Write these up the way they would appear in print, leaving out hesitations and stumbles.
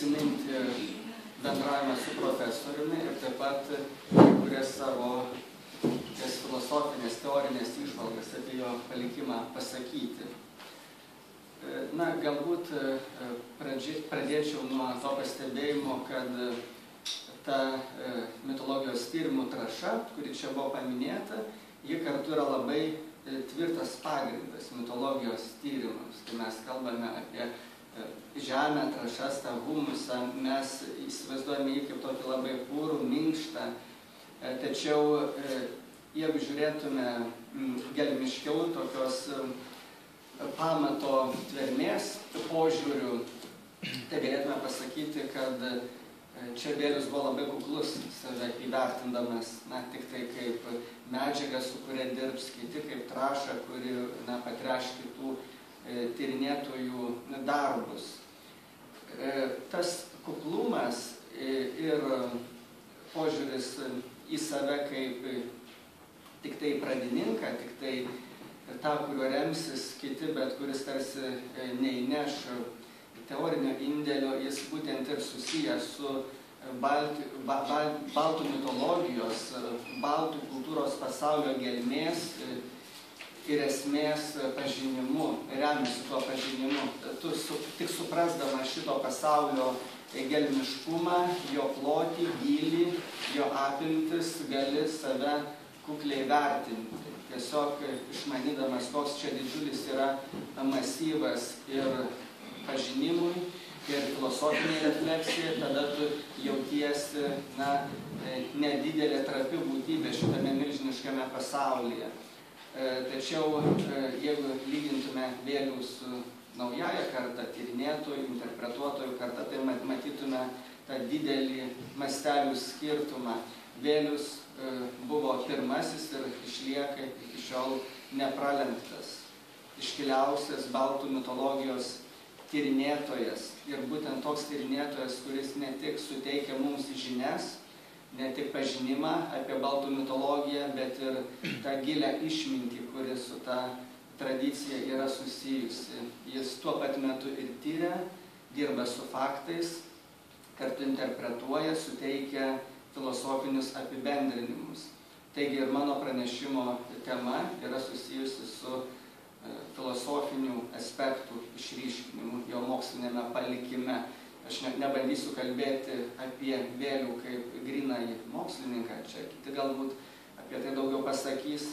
prisiminti bendravimą su profesoriumi ir taip pat kurias savo filosofinės, teorinės įžvalgas apie jo palikimą pasakyti. Na, galbūt pradėčiau nuo to pastebėjimo, kad ta mitologijos tyrimų trąša, kuri čia buvo paminėta, ji kartu yra labai tvirtas pagrindas mitologijos tyrimams. Kai mes kalbame apie žemę, trąšas, tą humusą, mes įsivaizduojame jį kaip tokį labai pūrų, minkštą. Tačiau, jeigu žiūrėtume gelmiškiau, tokios pamato tvermės požiūrių, tai galėtume pasakyti, kad čia Vėlius buvo labai kuklus save įvertindamas, tik tai kaip medžiagą, su kuria dirbs, kiti kaip trąšą, kuri patreš kitų tyrinėtojų darbus. Tas kuklumas ir požiūris į save kaip tik tai pradininką, tik tai tą, kuriuo remsis kiti, bet kuris tarsi neįneš teorinio indėlio, jis būtent ir susijęs su baltų mitologijos, baltų kultūros pasaulio gelmės ir esmės pažinimu, remiasi tuo pažinimu. Tu tik suprasdamas šito pasaulio gelmiškumą, jo plotį, gylį, jo apimtis, gali save kukliai vertinti. Tiesiog išmanydamas, koks čia didžiulis yra masyvas ir pažinimui, ir filosofiniai refleksijai, tada tu jautiesi nedidelė trapi būtybė šitame milžiniškame pasaulyje. Tačiau, jeigu lygintume Vėlių su naująją kartą, tyrinėtojų, interpretuotojų kartą, tai matytume tą didelį mastelių skirtumą. Vėlius buvo pirmasis ir išlieka iki šiol nepralenktas, iškiliausias baltų mitologijos tyrinėtojas. Ir būtent toks tyrinėtojas, kuris ne tik suteikia mums žinias, ne tik pažinimą apie baltų mitologiją, bet ir tą gilę išmintį, kuri su ta tradicija yra susijusi. Jis tuo pat metu ir tyria, dirba su faktais, kartu interpretuoja, suteikia filosofinius apibendrinimus. Taigi ir mano pranešimo tema yra susijusi su filosofinių aspektų išryškinimu jo mokslinėme palikime. Aš nebandysiu kalbėti apie Vėlių kaip grynąjį mokslininką, čia kiti galbūt apie tai daugiau pasakys.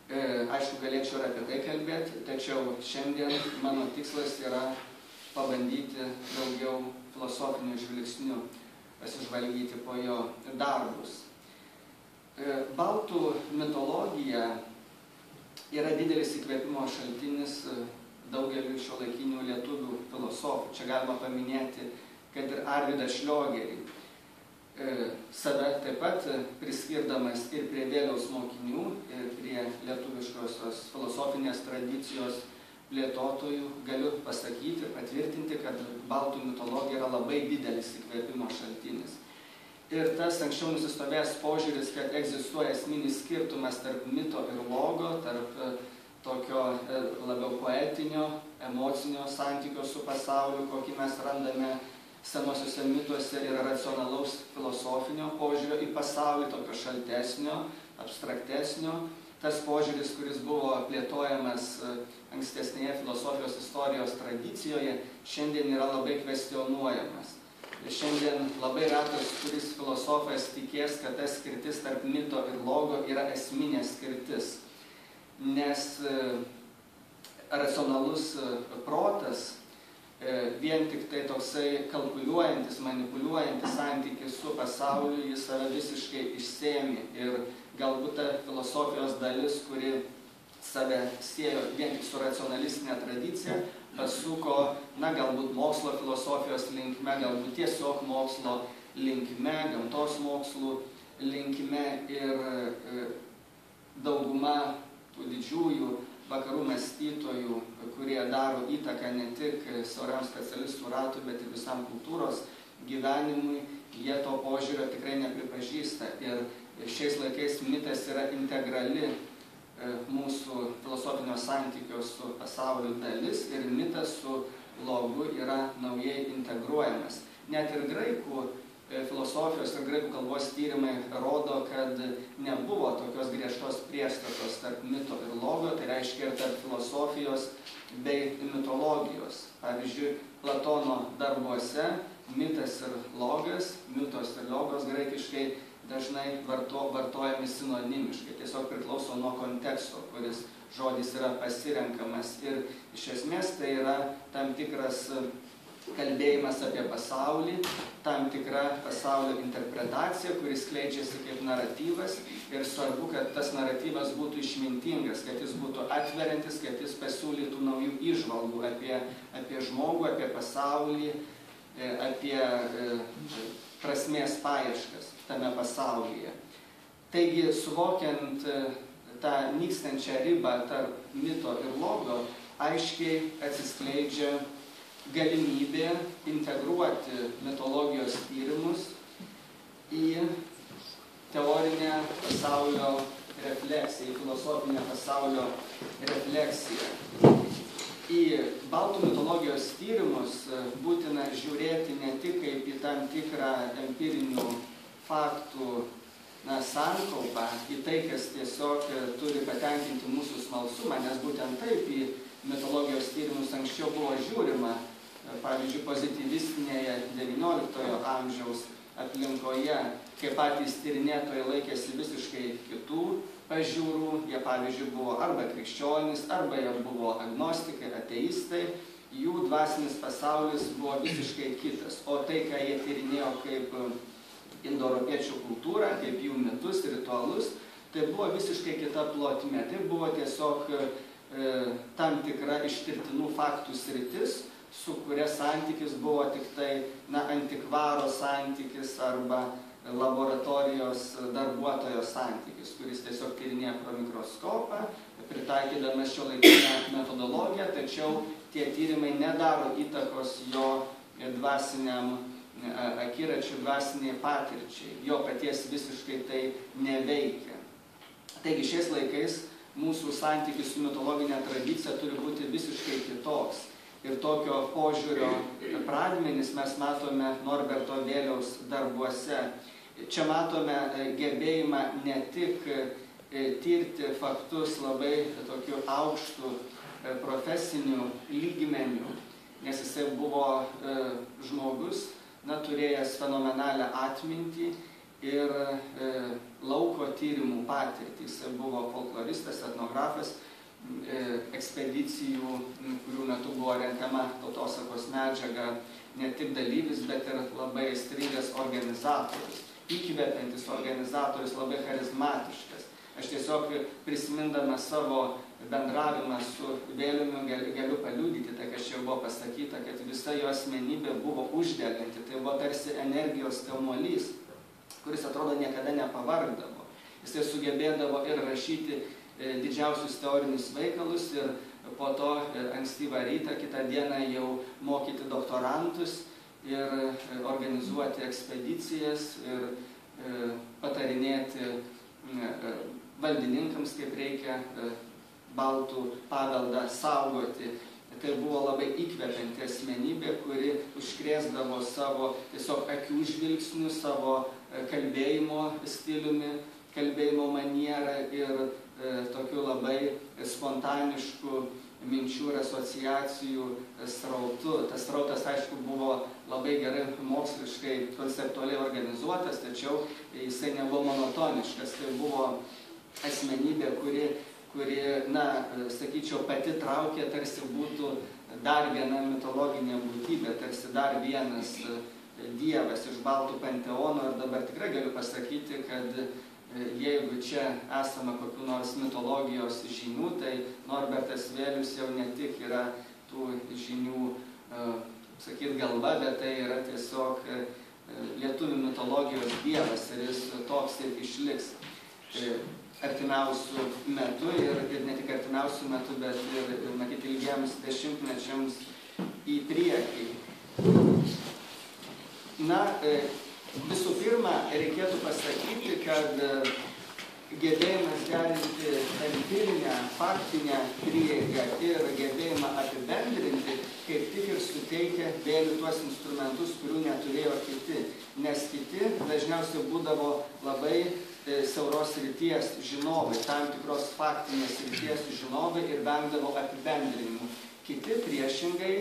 Aišku, galėčiau ir apie tai kalbėti, tačiau šiandien mano tikslas yra pabandyti daugiau filosofinių žvilgsnių pasižvalgyti po jo darbus. Baltų mitologija yra didelis įkvėpimo šaltinis daugeliu šiuolaikinių lietuvių filosofų. Čia galima paminėti, kad ir Arvydą Šliogerį, save taip pat priskirdamas ir prie Vėliaus mokinių, ir prie lietuviškosios filosofinės tradicijos plėtotojų, galiu pasakyti ir patvirtinti, kad baltų mitologija yra labai didelis įkvėpimo šaltinis. Ir tas anksčiau nusistovėjęs požiūris, kad egzistuoja esminis skirtumas tarp mito ir logo, tarp tokio labiau poetinio, emocinio santykio su pasauliu, kokį mes randame senosiuose mituose, ir racionalaus filosofinio požiūrio į pasaulį, tokio šaltesnio, abstraktesnio. Tas požiūris, kuris buvo plėtojamas ankstesnėje filosofijos istorijos tradicijoje, šiandien yra labai kvestionuojamas. Šiandien labai retas, kuris filosofas tikės, kad ta skirtis tarp mito ir logo yra esminė skirtis. Nes racionalus protas, vien tik tai toksai kalkuliuojantis, manipuliuojantis santykis su pasauliu, jis save visiškai išsėmė. Ir galbūt ta filosofijos dalis, kuri save siejo vien tik su racionalistinė tradicija, pasuko, galbūt mokslo filosofijos linkme, galbūt tiesiog mokslo linkme, gamtos mokslų linkme, ir dauguma tų didžiųjų vakarų mąstytojų, kurie daro įtaką ne tik siauram specialistų ratui, bet ir visam kultūros gyvenimui, jie to požiūrio tikrai nepripažįsta. Ir šiais laikais mitas yra integrali mūsų filosofinio santykio su pasauliu dalis, ir mitas su logu yra naujai integruojamas. net ir graikų filosofijos ir graikų kalbos tyrimai rodo, kad nebuvo tokios griežtos priešstatos tarp mito ir logo, tai reiškia ir tarp filosofijos bei mitologijos. Pavyzdžiui, Platono darbuose mitas ir logas, mitos ir logos graikiškai dažnai vartojami sinonimiškai, tiesiog priklauso nuo konteksto, kuris žodis yra pasirenkamas. Ir iš esmės tai yra tam tikras kalbėjimas apie pasaulį, tam tikra pasaulio interpretacija, kuris skleidžiasi kaip naratyvas. Ir svarbu, kad tas naratyvas būtų išmintingas, kad jis būtų atveriantis, kad jis pasiūlytų naujų įžvalgų apie žmogų, apie pasaulį, apie prasmės paieškas tame pasaulyje. Taigi, suvokiant tą nykstančią ribą tarp mito ir logo, aiškiai atsiskleidžia galimybė integruoti mitologijos tyrimus į teorinę pasaulio refleksiją, į filosofinę pasaulio refleksiją. Į baltų mitologijos tyrimus būtina žiūrėti ne tik kaip į tam tikrą empirinių faktų sankaupą, į tai, kas tiesiog turi patenkinti mūsų smalsumą, nes būtent taip į mitologijos tyrimus anksčiau buvo žiūrima, pavyzdžiui, pozityvistinėje XIX amžiaus aplinkoje, kai patys tyrinėtojai laikėsi visiškai kitų pažiūrų, jie, pavyzdžiui, buvo arba krikščionys, arba jie buvo agnostikai, ateistai, jų dvasinis pasaulis buvo visiškai kitas. O tai, ką jie tyrinėjo kaip indoeuropiečių kultūrą, kaip jų mitus, ritualus, tai buvo visiškai kita plotmė. Tai buvo tiesiog tam tikra ištirtinų faktų sritis, su kuria santykis buvo tik tai antikvaro santykis arba laboratorijos darbuotojo santykis, kuris tiesiog tyrinėja pro mikroskopą, pritaikydamas šiuolaikinę metodologiją, tačiau tie tyrimai nedaro įtakos jo dvasiniam akiračiui, dvasiniai patirčiai. Jo paties visiškai tai neveikia. Taigi šiais laikais mūsų santykis su mitologinė tradicija turi būti visiškai kitoks. Ir tokio požiūrio pradmenis mes matome Norberto Vėliaus darbuose. Čia matome gebėjimą ne tik tirti faktus labai tokiu aukštu profesiniu lygmeniu, nes jisai buvo žmogus, turėjęs fenomenalią atmintį ir lauko tyrimų patirtį. Jisai buvo folkloristas, etnografas, ekspedicijų, kurių metu buvo renkama tautosakos medžiaga, ne tik dalyvis, bet ir labai aistringas organizatorius, įkvepiantis organizatorius, labai charizmatiškas. Aš tiesiog prisimindamas savo bendravimą su Vėliumi galiu paliudyti, tai kas čia buvo pasakyta, kad visa jo asmenybė buvo uždeganti, tai buvo tarsi energijos kamuolys, kuris atrodo niekada nepavargdavo. Jisai sugebėdavo ir rašyti didžiausius teorinius veikalus ir po to ankstyvą rytą, kitą dieną jau mokyti doktorantus ir organizuoti ekspedicijas ir patarinėti valdininkams, kaip reikia baltų paveldą saugoti. Tai buvo labai įkvepianti asmenybė, kuri užkrėsdavo savo tiesiog akių žvilgsniu, savo kalbėjimo stiliumi, kalbėjimo manierą ir tokiu labai spontanišku minčių ir asociacijų srautu. Tas srautas, aišku, buvo labai gerai moksliškai, konceptualiai organizuotas, tačiau jisai nebuvo monotoniškas. Tai buvo asmenybė, kuri, sakyčiau, pati traukė, tarsi būtų dar viena mitologinė būtybė, tarsi dar vienas dievas iš baltų panteono. Ir dabar tikrai galiu pasakyti, kad jeigu čia esame kokių nors mitologijos žinių, tai Norbertas Vėlius jau ne tik yra tų žinių, galva, bet tai yra tiesiog lietuvių mitologijos dievas ir jis toks ir išliks artimiausių metų ir ne tik artimiausių metų, bet ir matyti ilgiems dešimtmečiams į priekį. Visų pirma, reikėtų pasakyti, kad gebėjimas derinti empirinę, faktinę prieigą ir gebėjimą apibendrinti kaip tik ir suteikia vėliau tuos instrumentus, kurių neturėjo kiti. Nes kiti dažniausiai būdavo labai siauros srities žinovai, tam tikros faktinės srities žinovai ir vengdavo apibendrinimų. Kiti priešingai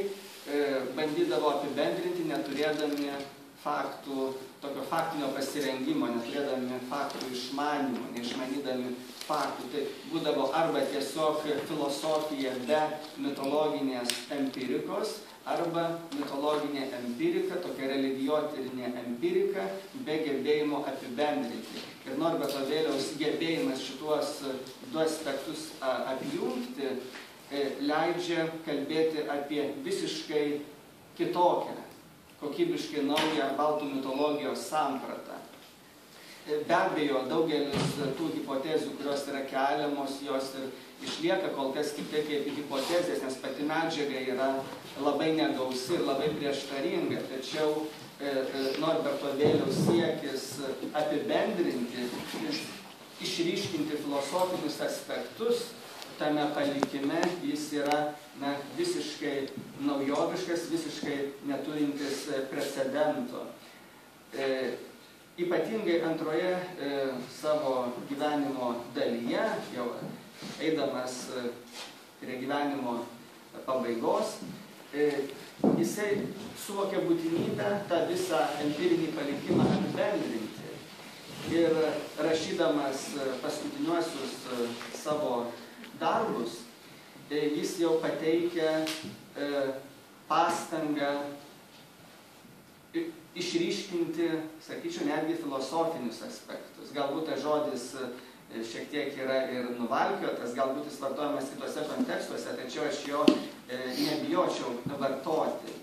bandydavo apibendrinti, neturėdami faktų, tokio faktinio pasirengimo, neturėdami faktų išmanymų, neišmanydami faktų. Tai būdavo arba tiesiog filosofija be mitologinės empirikos, arba mitologinė empirika, tokia religijotyrinė empirika, be gebėjimo apibendrinti. Ir Norberto Vėliaus gebėjimas šituos du aspektus apjungti leidžia kalbėti apie visiškai kitokią, kokybiškai naują baltų mitologijos sampratą. Be abejo, daugelis tų hipotezių, kurios yra keliamos, jos ir išlieka kol kas tik tai kaip hipotezės, nes pati medžiaga yra labai negausi ir labai prieštaringa. Tačiau Norberto Vėliaus siekis apibendrinti, išryškinti filosofinius aspektus tame palikime, jis yra visiškai naujoviškas, visiškai neturintis precedento. Ypatingai antroje savo gyvenimo dalyje, jau eidamas prie gyvenimo pabaigos, jisai suvokė būtinybę tą visą empirinį palikimą apibendrinti. Ir rašydamas paskutiniuosius savo darbus, jis jau pateikia pastangą išryškinti, sakyčiau, netgi filosofinius aspektus. Galbūt tas žodis šiek tiek yra ir nuvalkiotas, galbūt jis vartojamas kitose kontekstuose, tačiau aš jo nebijočiau vartoti.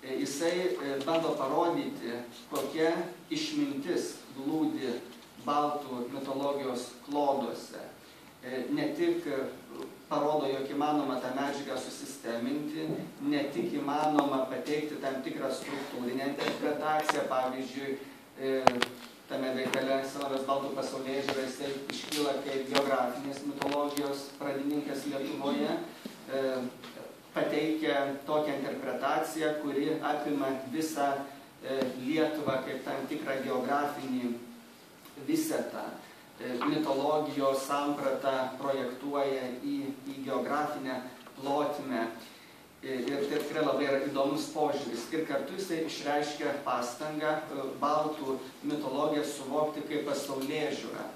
Jisai bando parodyti, kokia išmintis glūdi baltų mitologijos kloduose. Ne tik parodo, jog įmanoma tą medžiagą susisteminti, ne tik įmanoma pateikti tam tikrą struktūrinę interpretaciją, pavyzdžiui, tame veikale Senovės baltų pasaulėžiūra jisai iškyla kaip geografinės mitologijos pradininkas Lietuvoje, pateikia tokią interpretaciją, kuri apima visą Lietuvą kaip tam tikrą geografinį visetą. Mitologijos sampratą projektuoja į geografinę plotmę. Ir tai tikrai labai yra įdomus požiūris. Ir kartu jisai išreiškia pastangą baltų mitologiją suvokti kaip pasaulėžiūrą.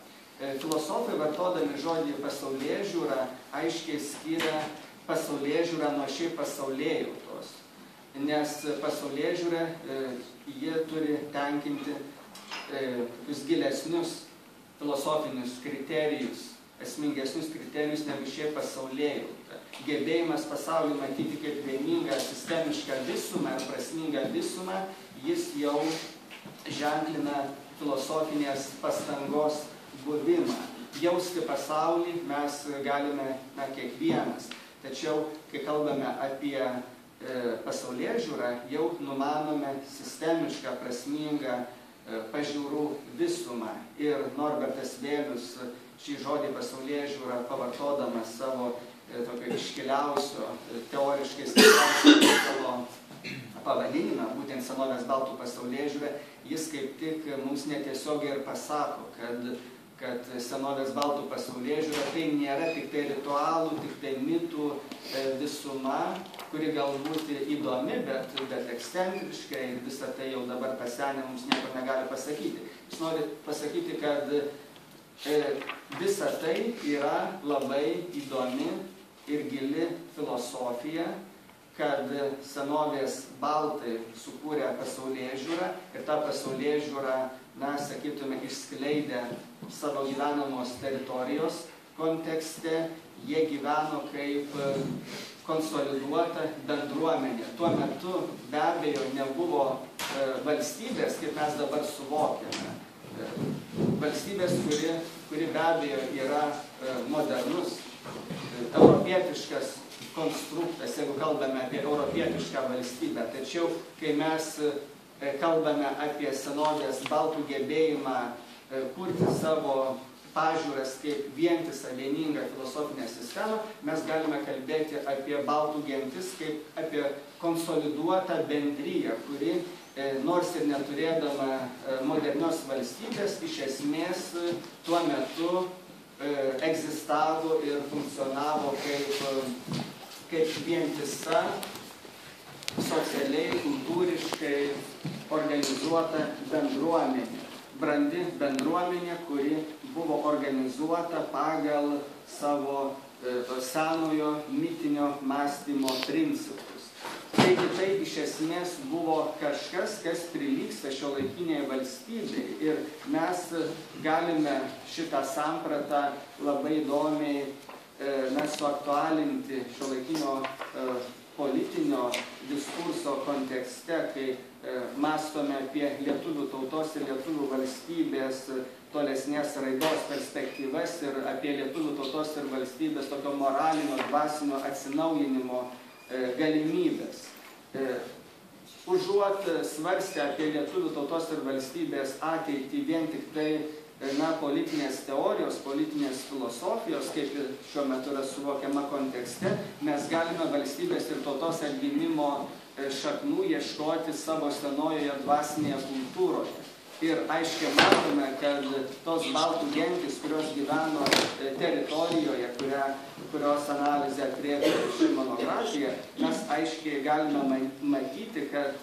Filosofai, vartodami žodį pasaulėžiūra, aiškiai skiria pasaulėžiūrą nuo šiaip pasaulėjautos. Nes pasaulėžiūra, jie turi tenkinti gilesnius filosofinius kriterijus, esmingesnius kriterijus negu šiaip pasaulėjauta. Gebėjimas pasaulį matyti kaip vieningą sistemišką visumą ir prasmingą visumą, jis jau ženklina filosofinės pastangos buvimą. Jausti pasaulį mes galime kiekvienas. Tačiau, kai kalbame apie pasaulėžiūrą, jau numanome sistemišką, prasmingą pažiūrų visumą. Ir Norbertas Vėlius šį žodį pasaulėžiūrą pavartodamas savo tokio iškiliausio, teoriškai stipriausio savo pavadinimą, būtent Senovės baltų pasaulėžiūrą, jis kaip tik mums netiesiogiai ir pasako, kad Senovės baltų pasaulėžiūra tai nėra tik tai ritualų, tik tai mitų visuma, kuri galbūt įdomi, bet ekscentriškai ir visą tai jau dabar pasenę mums nieko negali pasakyti. Jis nori pasakyti, kad visa tai yra labai įdomi ir gili filosofija, kad senovės baltai sukūrė pasaulėžiūrą ir tą pasaulėžiūrą, sakytume, išskleidę savo gyvenamos teritorijos kontekste, jie gyveno kaip konsoliduota bendruomenė. Tuo metu be abejo nebuvo valstybės, kaip mes dabar suvokiame. Valstybės, kuri be abejo yra modernus, europietiškas konstruktas, jeigu kalbame apie europietišką valstybę. Tačiau, kai mes kalbame apie senovės baltų gebėjimą kurti savo pažiūras kaip vientisą, vieningą filosofinę sistemą, mes galime kalbėti apie baltų gentis kaip apie konsoliduotą bendriją, kuri nors ir neturėdama modernios valstybės, iš esmės tuo metu egzistavo ir funkcionavo kaip vientisa, socialiai, kultūriškai organizuota bendruomenė. Brandi bendruomenė, kuri buvo organizuota pagal savo senojo mitinio mąstymo principus. Taigi tai iš esmės buvo kažkas, kas prilygsta šiuolaikinėje valstybėje ir mes galime šitą sampratą labai įdomiai suaktualinti šiuolaikinio politinio diskurso kontekste, kai mąstome apie lietuvių tautos ir lietuvių valstybės tolesnės raidos perspektyvas ir apie lietuvių tautos ir valstybės tokio moralinio, dvasinio atsinaujinimo galimybės. Užuot svarstę apie lietuvių tautos ir valstybės ateitį vien tik tai politinės teorijos, politinės filosofijos, kaip šiuo metu yra suvokiama kontekste, mes galime valstybės ir tautos atgimimo šaknų ieškoti savo senojoje dvasinėje kultūroje. Ir aiškiai matome, kad tos baltų gentys, kurios gyveno teritorijoje, kurios analizę atrėpė ši monografija, mes aiškiai galime matyti, kad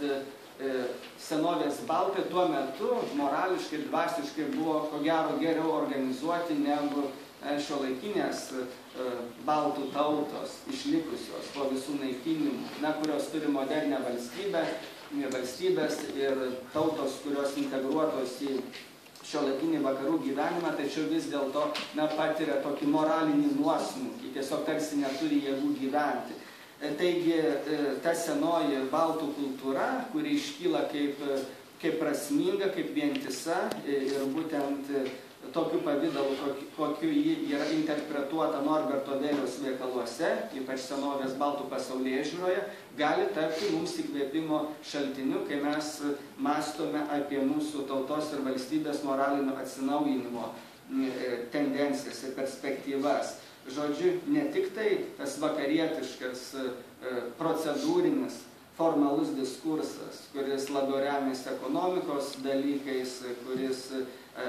senovės baltai tuo metu morališkai, dvasiškai buvo ko gero geriau organizuoti negu šiuolaikinės baltų tautos išlikusios po visų naikinimų, kurios turi modernę valstybės ir tautos, kurios integruotos į šiuolaikinį vakarų gyvenimą, tačiau vis dėlto patiria tokį moralinį nuosmukį, tiesiog tarsi neturi jėgų gyventi. Taigi ta senoji baltų kultūra, kuri iškyla kaip prasminga, kaip vientisa ir būtent tokiu pavidalu, kokiu ji yra interpretuota Norberto Vėliaus veikaluose, ypač senovės baltų pasaulėžiūroje, gali tapti mums įkvėpimo šaltiniu, kai mes mąstome apie mūsų tautos ir valstybės moralinio atsinaujinimo tendencijas ir perspektyvas. Žodžiu, ne tik tai tas vakarietiškas procedūrinis formalus diskursas, kuris labiau remiasi ekonomikos dalykais, kuris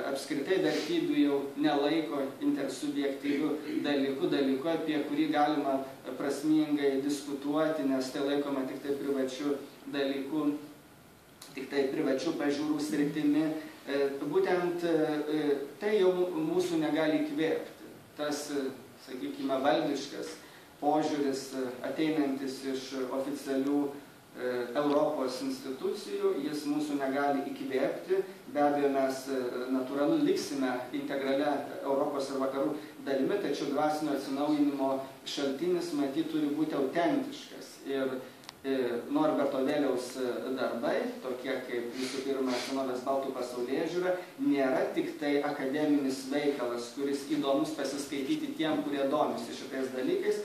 apskritai vertybių jau nelaiko intersubjektyvių dalykų, apie kurį galima prasmingai diskutuoti, nes tai laikoma tik tai privačių dalykų, tik tai privačių pažiūrų sritimi. Būtent tai jau mūsų negali įkvėpti. Tas, sakykime, valdiškas požiūris ateinantis iš oficialių Europos institucijų, jis mūsų negali įkvėpti. Be abejo, mes natūralu liksime integralia Europos ir vakarų dalimi, tačiau dvasinio atsinaujinimo šaltinis matyt turi būti autentiškas. Ir Norberto Vėliaus darbai, tokie kaip visų pirma senovės baltų pasaulėžiūra, nėra tik tai akademinis veikalas, kuris įdomus pasiskaityti tiem, kurie domisi šitais dalykais,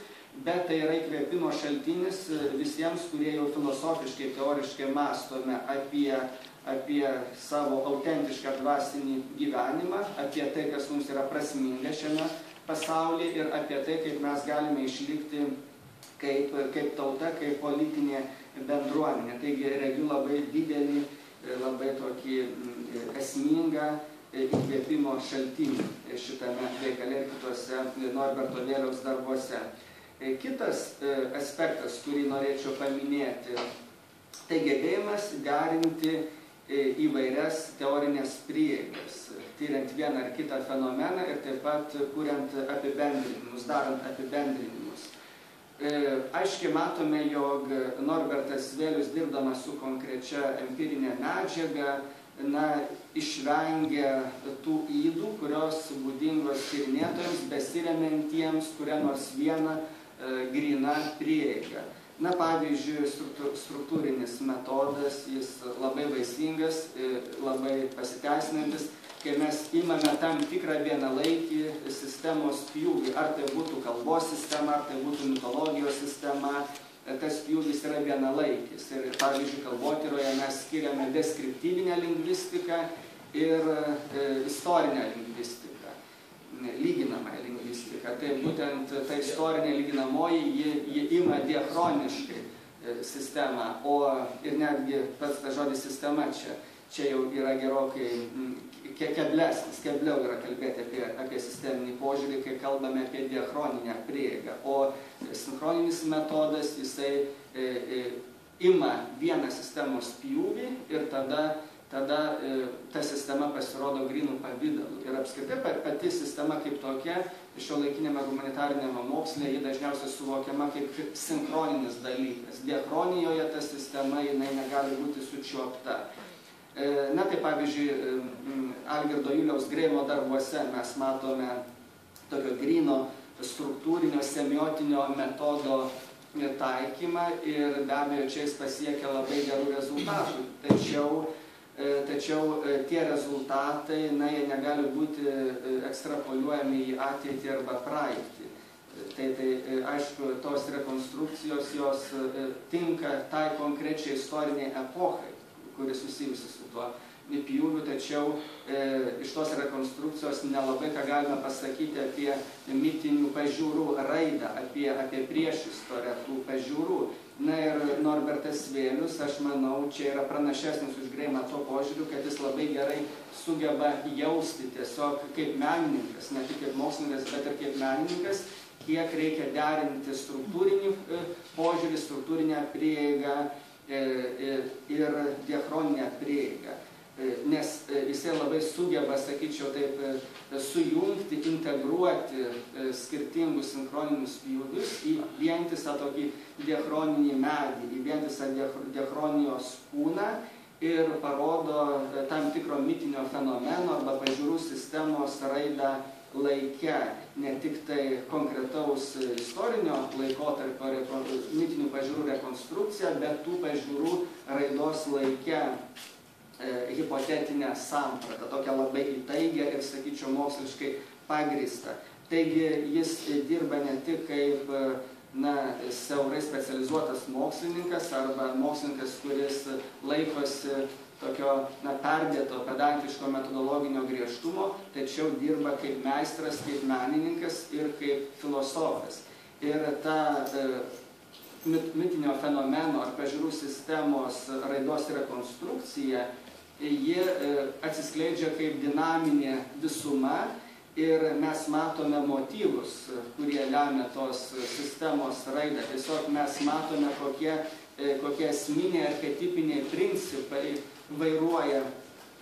bet tai yra įkvėpimo šaltinis visiems, kurie jau filosofiškai, teoriškai mąstome apie savo autentišką dvasinį gyvenimą, apie tai, kas mums yra prasminga šiame pasaulyje ir apie tai, kaip mes galime išlikti kaip tauta, kaip politinė bendruomenė. Taigi regiu labai didelį, labai tokį esmingą įkvėpimo šaltinį šitame veikale ir kitose Norberto Vėliaus darbuose. Kitas aspektas, kurį norėčiau paminėti, tai gebėjimas garinti įvairias teorinės prieigas, tyriant vieną ar kitą fenomeną ir taip pat kuriant apibendrinimus, darant apibendrinimus. Aiškiai matome, jog Norbertas Vėlius, dirbdamas su konkrečia empirinė medžiaga, išvengia tų ydų, kurios būdingos tyrinėtojams, besiremiantiems kurią nors vieną gryną prieigą. Pavyzdžiui, struktūrinis metodas, jis labai vaisingas, labai pasiteisinantis, kai mes imame tam tikrą vienalaikį sistemos pjūvį, ar tai būtų kalbos sistema, ar tai būtų mitologijos sistema, tas pjūvis yra vienalaikis. Ir, pavyzdžiui, kalbotyroje mes skiriame deskriptyvinę lingvistiką ir istorinę lingvistiką. lyginamąją lingvistiką. Tai būtent ta istorinė lyginamoji, ji ima diachroniškai sistemą, ir netgi pats tas žodis sistema čia jau yra gerokai kebliau yra kalbėti apie sisteminį požiūrį, kai kalbame apie diachroninę prieigą. O sinchroninis metodas, jisai ima vieną sistemos pjūvį ir tada ta sistema pasirodo grynų pavidalu. Ir apskritai pati sistema kaip tokia, šiuolaikinėme humanitarinėme moksle, ji dažniausiai suvokiama kaip sinchroninis dalykas. Diachronijoje ta sistema, jinai negali būti sučiuopta. Na tai pavyzdžiui, Algirdo Juliaus Greimo darbuose mes matome tokio gryno struktūrinio semiotinio metodo taikymą ir be abejo čia jis pasiekia labai gerų rezultatų. Tačiau tie rezultatai, jie negali būti ekstrapoliuojami į ateitį arba praeitį. Tai aišku, tos rekonstrukcijos jos tinka tai konkrečiai istoriniai epochai, kuris susijusi su tuo pjūviu, tačiau iš tos rekonstrukcijos nelabai ką galime pasakyti apie mitinių pažiūrų raidą, apie priešistorę tų pažiūrų. Na ir Norbertas Vėlius, aš manau, čia yra pranašesnis už Greimą tuo požiūriu, kad jis labai gerai sugeba jausti tiesiog kaip menininkas, ne tik kaip mokslininkas, bet ir kaip menininkas, kiek reikia derinti struktūrinį požiūrį, struktūrinę prieigą ir diachroninę prieigą. Nes jisai labai sugeba, sakyčiau, taip, sujungti, integruoti skirtingus sinchroninius pjūvius į vientisą tokį diachroninį medį, į vientisą diachronijos kūną ir parodo tam tikro mitinio fenomeno arba pažiūrų sistemos raidą laike, ne tik tai konkretaus istorinio laikotarpio mitinių pažiūrų rekonstrukcija, bet tų pažiūrų raidos laike hipotetinę sampratą, tokią labai įtaigę ir, sakyčiau, moksliškai pagrįstą. Taigi jis dirba ne tik kaip siaurai specializuotas mokslininkas arba mokslininkas, kuris laikosi tokio perdėto pedantiško metodologinio griežtumo, tačiau dirba kaip meistras, kaip menininkas ir kaip filosofas. Ir ta mitinio fenomeno ar pažiūrų sistemos raidos rekonstrukcija, ji atsiskleidžia kaip dinaminė visuma ir mes matome motyvus, kurie lemia tos sistemos raidą. Tiesiog mes matome, kokie esminiai archetipiniai principai vairuoja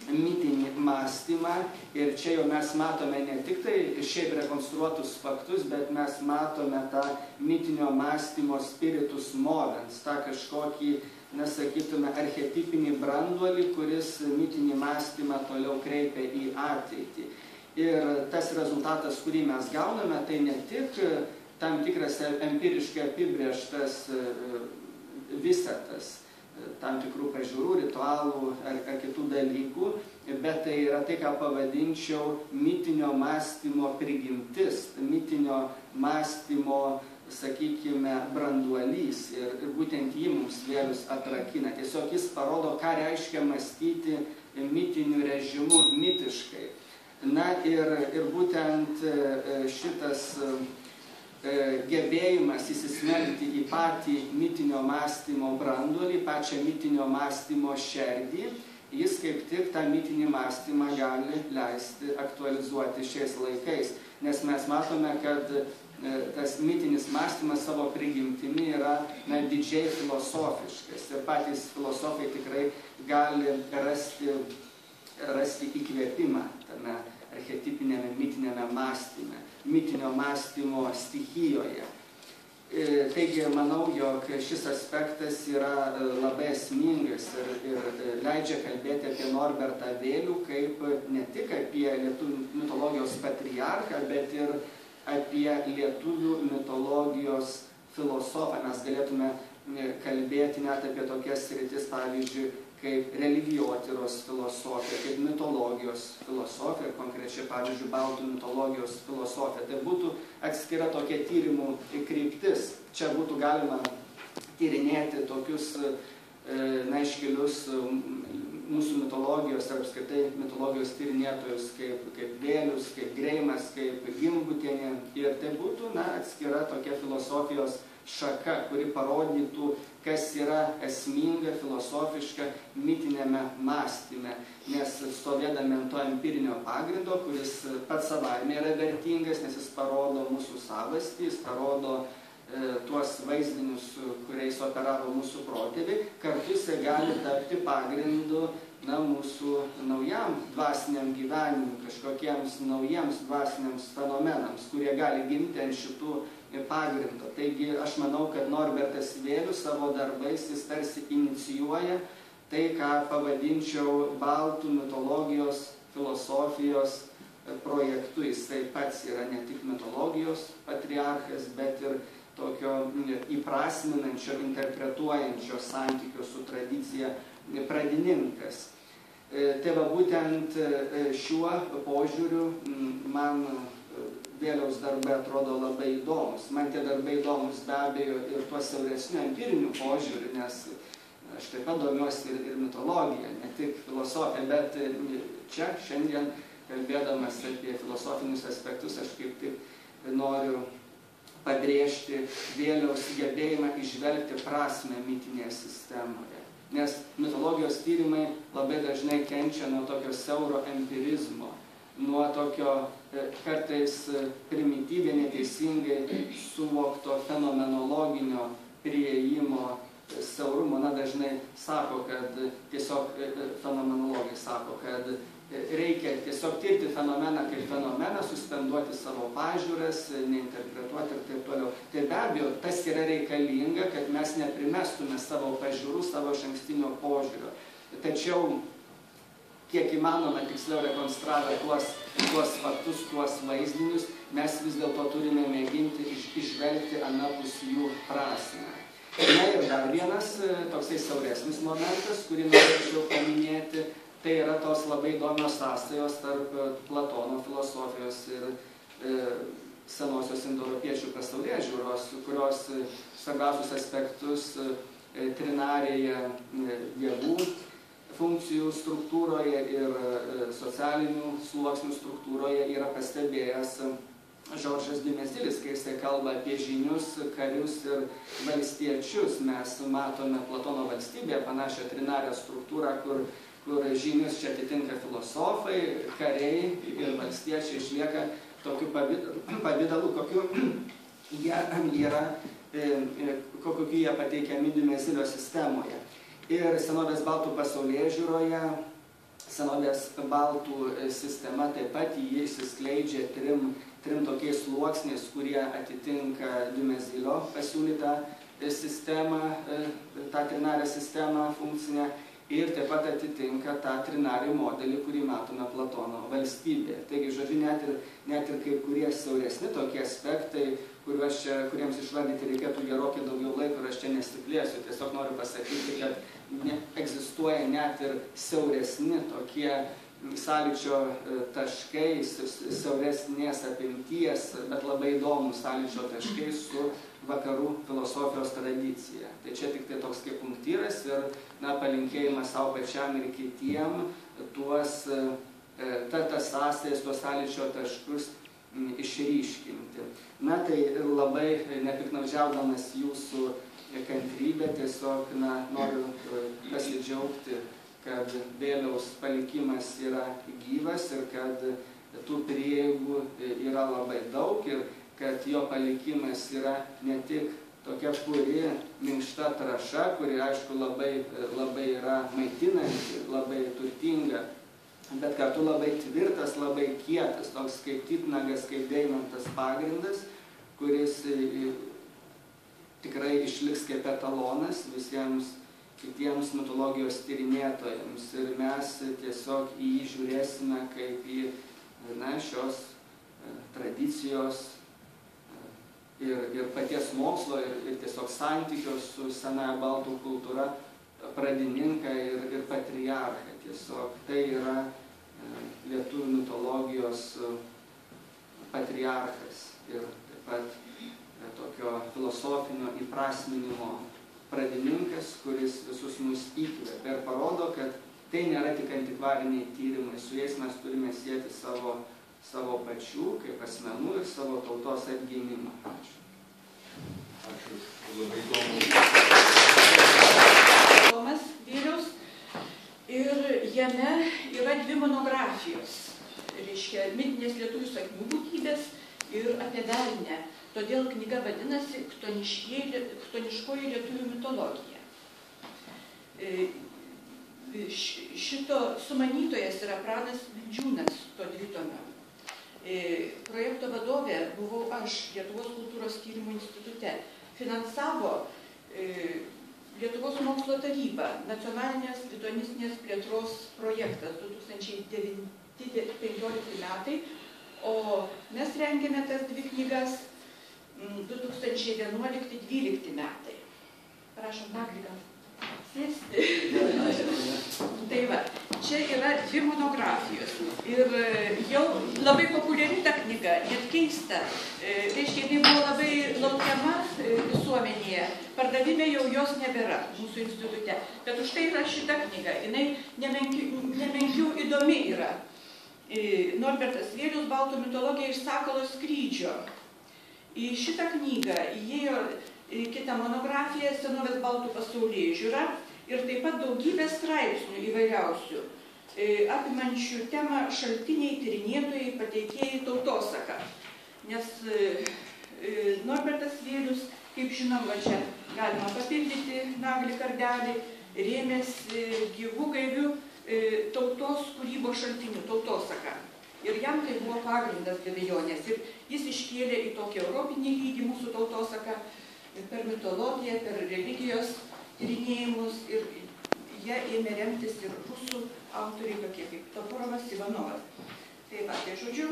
mitinį mąstymą ir čia jau mes matome ne tik tai šiaip rekonstruotus faktus, bet mes matome tą mitinio mąstymo spiritus movens, tą kažkokį, sakytume, archetipinį branduolį, kuris mitinį mąstymą toliau kreipia į ateitį. Ir tas rezultatas, kurį mes gauname, tai ne tik tam tikras empiriškai apibrėžtas visatas, tam tikrų pažiūrų, ritualų ar kitų dalykų, bet tai yra tai, ką pavadinčiau mitinio mąstymo prigimtis, mitinio mąstymo, sakykime, branduolys ir būtent jį mums Vėlius atrakina. Tiesiog jis parodo, ką reiškia mąstyti mitiniu režimu mitiškai. Na ir būtent šitas gebėjimas įsismelkti į patį mitinio mąstymo branduolį, pačią mitinio mąstymo šerdį, jis kaip tik tą mitinį mąstymą gali leisti aktualizuoti šiais laikais. Nes mes matome, kad tas mitinis mąstymas savo prigimtimi yra didžiai filosofiškas. Ir patys filosofai tikrai gali rasti įkvėpimą tame archetipinėme mitinėme mąstyme, mitinio mąstymo stichijoje. Taigi, manau, jog šis aspektas yra labai esmingas ir leidžia kalbėti apie Norbertą Vėlių kaip ne tik apie lietuvių mitologijos patriarchą, bet ir apie lietuvių mitologijos filosofą. Mes galėtume kalbėti net apie tokias sritis, pavyzdžiui, kaip religijotyros filosofija, kaip mitologijos filosofija, konkrečiai, pavyzdžiui, baltų mitologijos filosofija. Tai būtų atskira tokia tyrimų kryptis. Čia būtų galima tyrinėti tokius iškilius mūsų mitologijos ar apskritai mitologijos tyrinėtojus kaip Vėlius, kaip Greimas, kaip Gimbutienė. Ir tai būtų atskira tokia filosofijos šaka, kuri parodytų, kas yra esminga, filosofiška mitinėme mąstyme. Nes stovėdami ant to empirinio pagrindo, kuris pats savaime yra vertingas, nes jis parodo mūsų savastį, jis parodo tuos vaizdinius, kuriais operavo mūsų protėviai, kartu jisai gali tapti pagrindu mūsų naujam dvasiniam gyvenimui, kažkokiems naujiems dvasiniams fenomenams, kurie gali gimti ant šitų pagrindo. Taigi aš manau, kad Norbertas Vėlius savo darbais jis tarsi inicijuoja tai, ką pavadinčiau baltų mitologijos, filosofijos projektu. Jisai pats yra ne tik mitologijos patriarchas, bet ir tokio įprasminančio, interpretuojančio santykio su tradicija pradininkas. Tai va būtent šiuo požiūriu man Vėliaus darbai atrodo labai įdomus. Man tie darbai įdomus be abejo ir tuo siauresniu empiriniu požiūriu, nes aš taip pat domiuosi ir mitologija, ne tik filosofija, bet čia šiandien kalbėdamas apie filosofinius aspektus aš kaip tik noriu pabrėžti Vėliaus gebėjimą įžvelgti prasmę mitinėje sistemoje. Nes mitologijos tyrimai labai dažnai kenčia nuo tokio siauro empirizmo, nuo tokio kartais primityviai neteisingai suvokto fenomenologinio priėjimo siaurumo. Dažnai sako, kad tiesiog fenomenologai sako, kad reikia tiesiog tirti fenomeną kaip fenomeną, suspenduoti savo pažiūras, neinterpretuoti ir taip toliau. Tai be abejo, tas yra reikalinga, kad mes neprimestume savo pažiūrų, savo išankstinio požiūrio. Tačiau kiek įmanoma tiksliau rekonstravę tuos faktus, tuos vaizdinius, mes vis dėlto turime mėginti išvelgti anapus jų prasmę. Na ir dar vienas toksai siauresnis momentas, kurį norėčiau paminėti, tai yra tos labai įdomios sąsajos tarp Platono filosofijos ir senosios indoeuropiečių pasaulėžiūros, kurios svarbiausius aspektus trinarėje dievų funkcijų struktūroje ir socialinių sluoksnių struktūroje yra pastebėjęs Žoržas Dimezilis, kai jisai kalba apie žynius, karius ir valstiečius. Mes matome Platono valstybėje panašią trinarę struktūrą, kur žynius čia atitinka filosofai, kariai ir valstiečiai išlieka tokiu pavidalu, kokiu jie pateikiami Dimezilio sistemoje. Ir senovės baltų pasaulėžiūroje, senovės baltų sistema taip pat jį išsiskleidžia trim tokiais sluoksniais, kurie atitinka Dimezilio pasiūlytą sistemą, tą trinarę sistemą funkcinę, ir taip pat atitinka tą trinarį modelį, kurį matome Platono valstybėje. Taigi, žodžiu, net ir kai kurie siauresni tokie aspektai, kuriems išvardyti reikėtų gerokai daugiau laiko, ir aš čia nesiplėsiu, tiesiog noriu pasakyti, kad egzistuoja net ir siauresni tokie sąlyčio taškai, siauresnės apimties, bet labai įdomūs sąlyčio taškai su vakarų filosofijos tradicija. Tai čia tik tai toks kaip punktyras ir palinkėjimas savo pačiam ir kitiem tas sąsajas, tuos sąlyčio taškus išryškinti. Tai labai nepiknaudžiaudamas jūsų kantrybę, tiesiog noriu pasidžiaugti, kad Vėliaus palikimas yra gyvas ir kad tų prieigų yra labai daug ir kad jo palikimas yra ne tik tokia puri, minkšta trąša, kuri aišku labai yra maitinanti, labai turtinga, bet kartu labai tvirtas, labai kietas, toks kaip titnagas, kaip deimantas pagrindas, kuris tikrai išliks kaip etalonas visiems kitiems mitologijos tyrinėtojams. Ir mes tiesiog į jį žiūrėsime kaip į šios tradicijos ir paties mokslo ir tiesiog santykio su senąja baltų kultūra pradininką ir patriarchą. Tiesiog tai yra lietuvių mitologijos patriarchas ir taip pat tokio filosofinio įprasminimo pradininkas, kuris visus mus įkvėpia ir parodo, kad tai nėra tik antikvariniai tyrimai, su jais mes turime sieti savo pačių, kaip asmenų ir savo tautos atgimimą. Ačiū. Ačiū. Labai įdomu. Tomas Vėliaus ir jame yra 2 monografijos. Reiškia, mitinės lietuvių sakmių būtybės ir apie velnę. Todėl knyga vadinasi Chtoniškoji lietuvių mitologija. Šito sumanytojas yra Pranas Vildžiūnas, to dvitomio. Projekto vadovė buvau aš Lietuvos kultūros tyrimų institute. Finansavo Lietuvos mokslo taryba, nacionalinės lituanistinės plėtros projektas 2009-2015 metai, o mes rengėme tas 2 knygas 2011-2012 metai. Prašom, Nagliką sėsti. Tai va, čia yra 2 monografijos. Ir jau labai populiari ta knyga, net keista. Reiškia, jinai buvo labai laukiama visuomenėje. Pardavime jau jos nebėra mūsų institute. Bet už tai yra šita knyga. Jinai nemenkiau įdomi yra. Norbertas Vėlius, Baltų mitologija iš Sakalo skrydžio. Į šitą knygą įėjo kita monografija Senovės baltų pasaulėžiūra ir taip pat daugybė straipsnių įvairiausių, apimančių temą šaltiniai, tyrinėtojai, pateikėjai, tautosaka. Nes Norbertas Vėlius, kaip žinoma, čia galima papildyti Naglį kardelį, rėmėsi gyvų gaivių tautos kūrybos šaltinių, tautosaka. Ir jam tai buvo pagrindas be abejonės. Ir jis iškėlė į tokį europinį lygį mūsų tautosaką per mitologiją, per religijos tyrinėjimus. Ir jie ėmė remtis ir rusų autoriai tokie kaip Toporovas, Ivanovas. Tai va, tai žodžiu.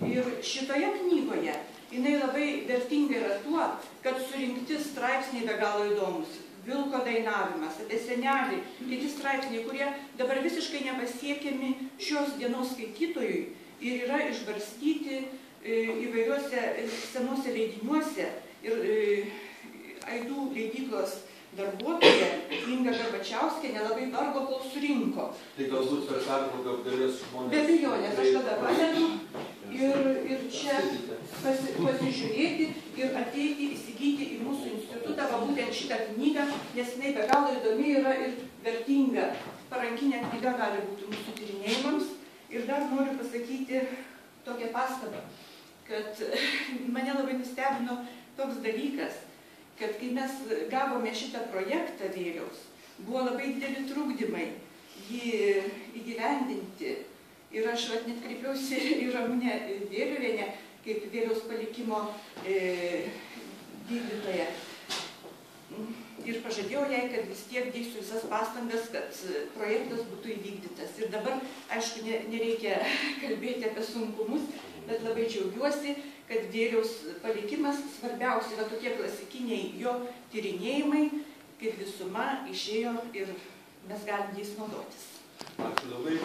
Ir šitoje knygoje jinai labai vertinga yra tuo, kad surinkti straipsniai be galo įdomus. Vilko dainavimas, apie senelį, kiti straipsniai, kurie dabar visiškai nepasiekiami šios dienos skaitytojui ir yra išbarstyti įvairiuose senuose leidiniuose. Ir Aidų leidyklos darbuotoja Inga Garbačiauskė nelabai vargo, kol surinko. Tai galbūt per pertrauką galės žmonės... Be abejonės, aš tada padedu ir čia pasižiūrėti ir ateiti, įsigyti į mūsų institutą, va būtent šitą knygą, nes jinai be galo įdomi yra ir vertinga. Parankinė knyga gali būti mūsų tyrinėjimams. Ir dar noriu pasakyti tokią pastabą, kad mane labai nustebino toks dalykas, kad kai mes gavome šitą projektą Vėliaus, buvo labai dideli trukdymai jį įgyvendinti. Ir aš net kreipiausi į Ramunę Vėliuvienę, kaip Vėliaus palikimo vykdytoja. Ir pažadėjau jai, kad vis tiek dėsiu visas pastangas, kad projektas būtų įvykdytas. Ir dabar, aišku, nereikia kalbėti apie sunkumus, bet labai džiaugiuosi, kad Vėliaus palikimas svarbiausia yra tokie klasikiniai jo tyrinėjimai, kaip visuma išėjo ir mes galim jais naudotis. Ačiū labai.